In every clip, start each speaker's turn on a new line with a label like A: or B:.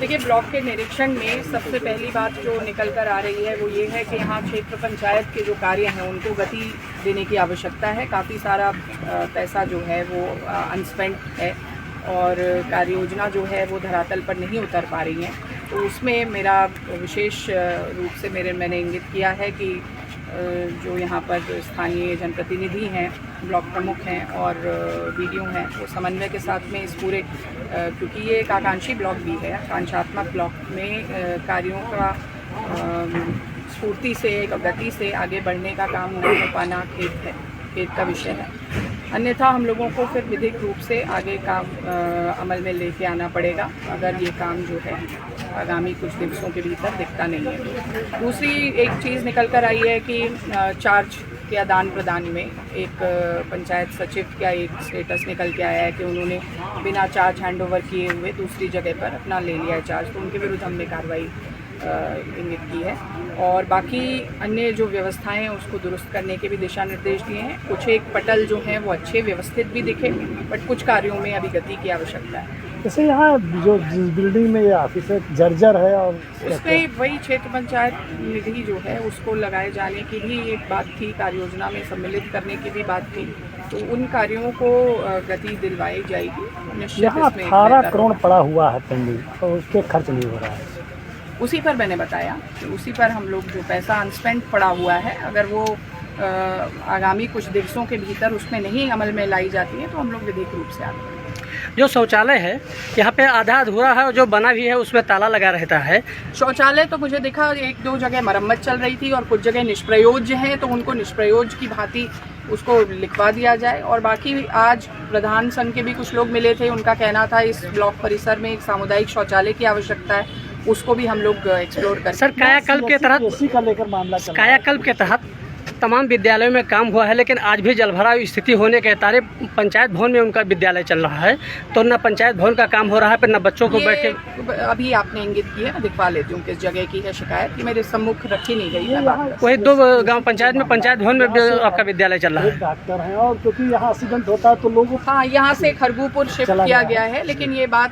A: देखिए, ब्लॉक के निरीक्षण में सबसे पहली बात जो निकल कर आ रही है वो ये है कि यहाँ क्षेत्र पंचायत के जो कार्य हैं उनको गति देने की आवश्यकता है। काफ़ी सारा पैसा जो है वो अनस्पेंट है और कार्य योजना जो है वो धरातल पर नहीं उतर पा रही है। तो उसमें मेरा विशेष रूप से मैंने इंगित किया है कि जो यहाँ पर स्थानीय जनप्रतिनिधि हैं, ब्लॉक प्रमुख हैं और बीडीओ हैं, वो समन्वय के साथ में इस पूरे क्योंकि ये एक आकांक्षी ब्लॉक भी है, आकांक्षात्मक ब्लॉक में कार्यों का स्फूर्ति से गति से आगे बढ़ने का काम न हो पाना खेद का विषय है। अन्यथा हम लोगों को फिर विधिक रूप से आगे काम अमल में लेके आना पड़ेगा अगर ये काम जो है आगामी कुछ दिवसों के भीतर दिखता नहीं है। दूसरी एक चीज़ निकल कर आई है कि चार्ज के आदान प्रदान में एक पंचायत सचिव का एक स्टेटस निकल के आया है कि उन्होंने बिना चार्ज हैंडओवर किए हुए दूसरी जगह पर अपना ले लिया है चार्ज, तो उनके विरुद्ध हमने कार्रवाई इंगित की है। और बाकी अन्य जो व्यवस्थाएं हैं उसको दुरुस्त करने के भी दिशा निर्देश दिए हैं। कुछ एक पटल जो हैं वो अच्छे व्यवस्थित भी दिखे, बट कुछ कार्यों में अभी गति की आवश्यकता है।
B: जैसे यहाँ जो जिस बिल्डिंग में ये ऑफिस है जर्जर है और
A: उसमें वही क्षेत्र पंचायत निधि जो है उसको लगाए जाने की भी एक बात थी, कार्य योजना में सम्मिलित करने की भी बात थी, तो उन कार्यों को गति दिलवाई जाएगी।
B: यहाँ 18 करोड़ पड़ा हुआ है पेंडिंग, तो उस पर खर्च नहीं हो रहा है।
A: उसी पर मैंने बताया कि उसी पर हम लोग जो पैसा अनस्पेंड पड़ा हुआ है, अगर वो आगामी कुछ दिवसों के भीतर उसमें नहीं अमल में लाई जाती है तो हम लोग विधिक रूप से आगे बढ़ेंगे।
C: जो शौचालय है यहाँ पे आधा अधूरा है और जो बना भी है उसमें ताला लगा रहता है।
A: शौचालय तो मुझे दिखा 1-2 जगह मरम्मत चल रही थी और कुछ जगह निष्प्रयोज्य हैं, तो उनको निष्प्रयोज्य की भांति उसको लिखवा दिया जाए। और बाकी आज प्रधान संघ के भी कुछ लोग मिले थे, उनका कहना था इस ब्लॉक परिसर में एक सामुदायिक शौचालय की आवश्यकता है, उसको भी हम लोग एक्सप्लोर कर।
C: सर, कायाकल्प के तहत तमाम विद्यालयों में काम हुआ है, लेकिन आज भी जलभराव स्थिति होने के तारे पंचायत भवन में उनका विद्यालय चल रहा है, तो न पंचायत भवन का काम हो रहा है, फिर न बच्चों को बैठ के।
A: अभी आपने इंगित की है, मैं दिखवा लेती हूँ किस जगह की है शिकायत, कि मेरे सम्मुख रखी नहीं गई है बात।
C: वही 2 गांव पंचायत में पंचायत भवन में आपका विद्यालय चल रहा है।
B: डॉक्टर हैं और क्योंकि यहाँ एक्सीडेंट होता है तो लोगों
A: हाँ, यहाँ से खरगूपुर शिफ्ट किया गया है, लेकिन ये बात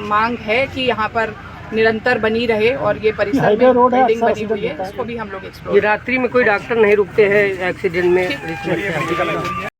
A: मांग है कि यहाँ पर निरंतर बनी रहे और ये परिसर में बिल्डिंग बनी हुई है, इसको भी हम लोग एक्सप्लोर।
C: रात्रि में कोई डॉक्टर नहीं रुकते हैं एक्सीडेंट में।